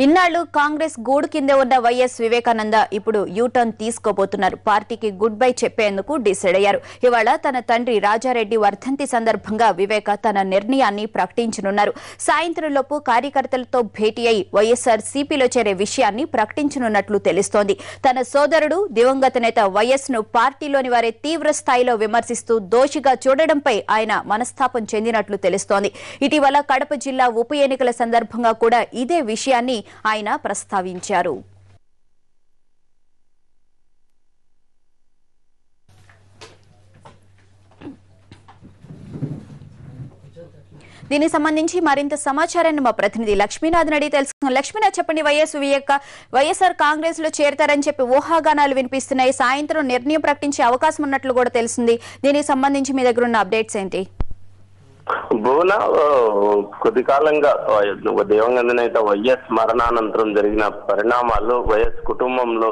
ఇన్నాళ్లు కాంగ్రెస్ గూడు కిందే ఉన్న వైఎస్ వివేకానంద ఇప్పుడు యూటర్న్ తీసుకోబోతున్నారు. పార్టీకి గుడ్ బై చెప్పేందుకు డిసైడ్ అయ్యారు. ఇవాళ తన తండ్రి రాజారెడ్డి వర్ధంతి సందర్భంగా వివేక తన నిర్ణయాన్ని ప్రకటించనున్నారు. సాయంత్రంలోపు కార్యకర్తలతో భేటీ అయి వైఎస్ఆర్ సిపిలో చేరే విషయాన్ని ప్రకటించనున్నట్లు తెలుస్తోంది. తన సోదరుడు దివంగత నేత వైఎస్ ను పార్టీలోని వారే తీవ్ర స్థాయిలో విమర్శిస్తూ దోషిగా చూడడంపై ఆయన మనస్తాపం చెందినట్లు తెలుస్తోంది. ఇటీవల కడప జిల్లా ఉప ఎన్నికల సందర్భంగా కూడా ఇదే విషయాన్ని ఆయన ప్రస్తావించారు. దీనికి సంబంధించి మరింత సమాచారాన్ని మా ప్రతినిధి లక్ష్మీనాథ్ అడిగి తెలుసుకున్నాం. లక్ష్మీనాథ్, చెప్పండి. వైఎస్ఆర్ కాంగ్రెస్ లో చేరతారని చెప్పి ఊహాగానాలు వినిపిస్తున్నాయి. సాయంత్రం నిర్ణయం ప్రకటించే అవకాశం ఉన్నట్లు కూడా తెలుస్తుంది. దీనికి సంబంధించి మీ దగ్గర ఉన్న అప్డేట్స్ ఏంటి? భువన, కొద్ది కాలంగా దివంగత నేత వైఎస్ మరణానంతరం జరిగిన పరిణామాలు, వైఎస్ కుటుంబంలో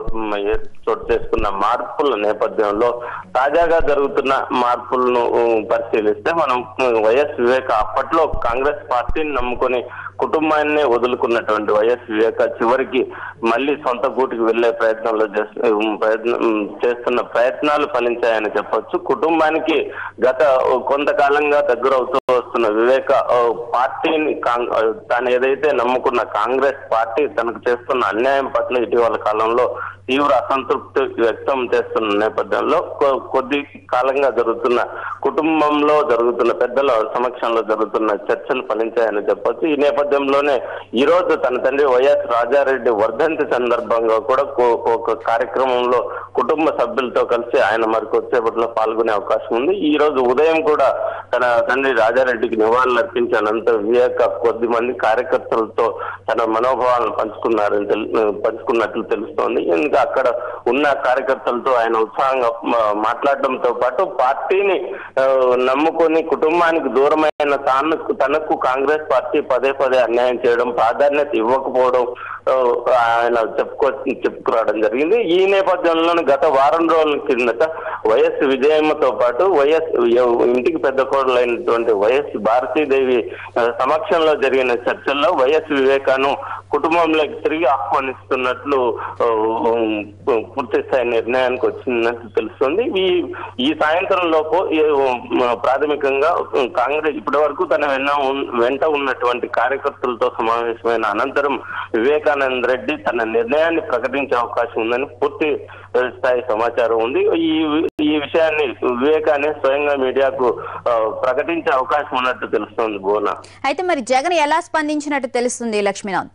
చోటు చేసుకున్న మార్పుల నేపథ్యంలో తాజాగా జరుగుతున్న మార్పులను పరిశీలిస్తే మనం వైఎస్ వివేక అప్పట్లో కాంగ్రెస్ పార్టీని నమ్ముకొని కుటుంబాన్ని వదులుకున్నటువంటి వైఎస్ వివేక చివరికి మళ్ళీ సొంత గూటికి వెళ్లే చేస్తున్న ప్రయత్నాలు ఫలించాయని చెప్పొచ్చు. కుటుంబానికి గత కొంతకాలంగా దగ్గరవుతూ వస్తున్న వివేక పార్టీని తాను ఏదైతే నమ్ముకున్న కాంగ్రెస్ పార్టీ తనకు చేస్తున్న అన్యాయం పట్ల ఇటీవల కాలంలో తీవ్ర అసంతృప్తి వ్యక్తం చేస్తున్న నేపథ్యంలో కొద్ది కాలంగా జరుగుతున్న కుటుంబంలో జరుగుతున్న పెద్దల సమక్షంలో జరుగుతున్న చర్చలు ఫలించాయని చెప్పొచ్చు. ఈ నేపథ్యంలోనే ఈ రోజు తన తండ్రి వైఎస్ రాజారెడ్డి వర్ధంతి సందర్భంగా కూడా ఒక కార్యక్రమంలో కుటుంబ సభ్యులతో కలిసి ఆయన మరికొచ్చేపట్లో పాల్గొనే అవకాశం ఉంది. ఈ రోజు ఉదయం కూడా తన తండ్రి రాజారెడ్డికి నివాళులు అర్పించిన అనంతరం వివేక కొద్ది మంది కార్యకర్తలతో తన మనోభావాలను పంచుకున్నట్లు తెలుస్తోంది. ఇంకా అక్కడ ఉన్న కార్యకర్తలతో ఆయన ఉత్సాహంగా మాట్లాడడంతో పాటు పార్టీని నమ్ముకొని కుటుంబానికి దూరమైన తనకు కాంగ్రెస్ పార్టీ పదే పదే అన్యాయం చేయడం, ప్రాధాన్యత ఇవ్వకపోవడం ఆయన చెప్పుకురావడం జరిగింది. ఈ నేపథ్యంలోనే గత వారం రోజుల కిందట వైఎస్ విజయమ్మతో పాటు వైఎస్ ఇంటికి పెద్ద కోడలైనటువంటి వైఎస్ భారతీదేవి సమక్షంలో జరిగిన చర్చల్లో వైఎస్ వివేకాను కుటుంబంలోకి తిరిగి ఆహ్వానిస్తున్నట్లు పూర్తి స్థాయి నిర్ణయానికి వచ్చినట్లు తెలుస్తుంది. ఈ సాయంత్రం లోపు ప్రాథమికంగా కాంగ్రెస్ ఇప్పటి వరకు తన వెంట ఉన్నటువంటి కార్యకర్తలతో సమావేశమైన అనంతరం వివేకానంద రెడ్డి తన నిర్ణయాన్ని ప్రకటించే అవకాశం ఉందని పూర్తి స్థాయి సమాచారం ఉంది. ఈ విషయాన్ని వివేకాన్ని స్వయంగా మీడియాకు ప్రకటించే అవకాశం ఉన్నట్టు తెలుస్తుంది. భువన, అయితే మరి జగన్ ఎలా స్పందించినట్టు తెలుస్తుంది లక్ష్మీనాథ్?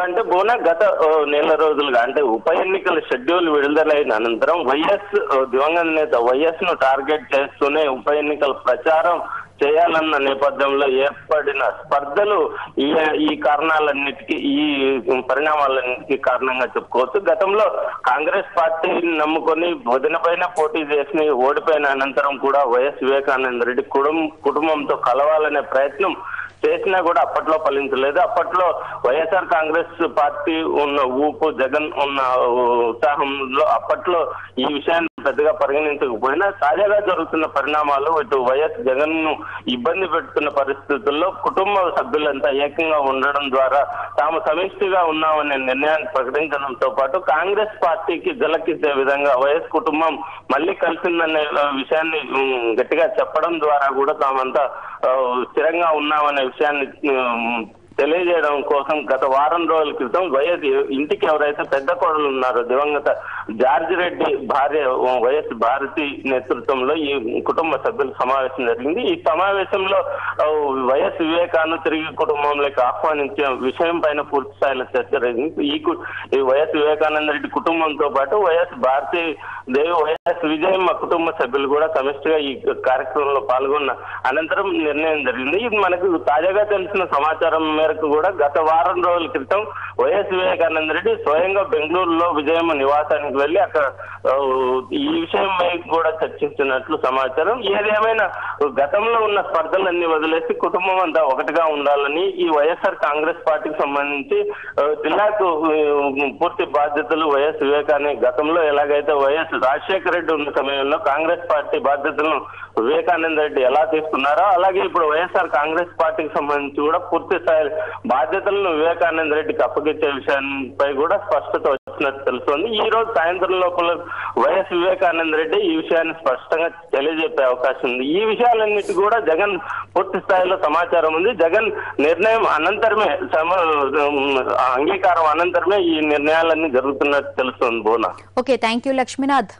అంటే భువన, గత నెల రోజులుగా అంటే ఉప ఎన్నికల షెడ్యూల్ విడుదలైన అనంతరం వైఎస్ దివంగత నేత వైఎస్ ను టార్గెట్ చేస్తూనే ఉప ఎన్నికల ప్రచారం చేయాలన్న నేపథ్యంలో ఏర్పడిన స్పర్ధలు ఈ కారణాలన్నిటికీ, ఈ పరిణామాలన్నిటికీ కారణంగా చెప్పుకోవచ్చు. గతంలో కాంగ్రెస్ పార్టీని నమ్ముకొని వదినపైన పోటీ చేసి ఓడిపోయిన అనంతరం కూడా వైఎస్ వివేకానంద రెడ్డి కుటుంబంతో కలవాలనే ప్రయత్నం చేసినా కూడా అప్పట్లో ఫలించలేదు. అప్పట్లో వైఎస్ఆర్ కాంగ్రెస్ పార్టీ ఉన్న ఊపు, జగన్ ఉన్న ఉత్సాహంలో అప్పట్లో ఈ విషయాన్ని పెద్దగా పరిగణించకపోయినా తాజాగా జరుగుతున్న పరిణామాలు ఇటు వైఎస్ జగన్ ను ఇబ్బంది పెడుతున్న పరిస్థితుల్లో కుటుంబ సభ్యులంతా ఏకంగా ఉండడం ద్వారా తాము సమిష్టిగా ఉన్నామనే నిర్ణయాన్ని ప్రకటించడంతో పాటు కాంగ్రెస్ పార్టీకి జలకిచ్చే విధంగా వైఎస్ కుటుంబం మళ్ళీ కలిసిందనే విషయాన్ని గట్టిగా చెప్పడం ద్వారా కూడా తామంతా స్థిరంగా ఉన్నామనే విషయాన్ని తెలియజేయడం కోసం గత వారం రోజుల క్రితం వైఎస్ ఇంటికి ఎవరైతే పెద్ద కోడలు ఉన్నారో దివంగత జార్జ్ రెడ్డి భార్య వైఎస్ భారతి నేతృత్వంలో ఈ కుటుంబ సభ్యుల సమావేశం జరిగింది. ఈ సమావేశంలో వైఎస్ వివేకాను తిరిగి కుటుంబంలోకి ఆహ్వానించే విషయం పైన పూర్తి స్థాయిలో చర్చ జరిగింది. ఈ వైఎస్ వివేకానంద రెడ్డి కుటుంబంతో పాటు వైఎస్ భారతి దేవి, వైఎస్ విజయమ్మ కుటుంబ సభ్యులు కూడా సమిష్టిగా ఈ కార్యక్రమంలో పాల్గొన్న అనంతరం నిర్ణయం జరిగింది. ఇది మనకు తాజాగా తెలిసిన సమాచారం మేరకు కూడా గత వారం రోజుల క్రితం వైఎస్ వివేకానంద రెడ్డి స్వయంగా బెంగళూరులో విజయమ్మ నివాసానికి వెళ్లి అక్కడ ఈ విషయమై కూడా చర్చించినట్లు సమాచారం. ఏదేమైనా గతంలో ఉన్న స్పర్ధలన్నీ వదిలేసి కుటుంబం అంతా ఒకటిగా ఉండాలని ఈ వైఎస్ఆర్ కాంగ్రెస్ పార్టీకి సంబంధించి జిల్లాకు పూర్తి బాధ్యతలు వైఎస్ వివేకాన్ని గతంలో ఎలాగైతే వైఎస్ రాజశేఖర రెడ్డి ఉన్న సమయంలో కాంగ్రెస్ పార్టీ బాధ్యతలను వివేకానంద రెడ్డి ఎలా తీసుకున్నారో అలాగే ఇప్పుడు వైఎస్ఆర్ కాంగ్రెస్ పార్టీకి సంబంధించి కూడా పూర్తి స్థాయి బాధ్యతలను వివేకానంద రెడ్డికి అప్పగించే విషయంపై కూడా స్పష్టత వచ్చినట్టు తెలుస్తోంది. ఈ రోజు సాయంత్రం లోపల వైఎస్ వివేకానంద రెడ్డి ఈ విషయాన్ని స్పష్టంగా తెలియజెప్పే అవకాశం ఉంది. ఈ విషయాలన్నిటి కూడా జగన్ పూర్తి స్థాయిలో సమాచారం ఉంది. జగన్ నిర్ణయం అనంతరమే అంగీకారం అనంతరమే ఈ నిర్ణయాలన్నీ జరుగుతున్నట్టు తెలుస్తోంది. బోనా. Okay, thank you Lakshminath.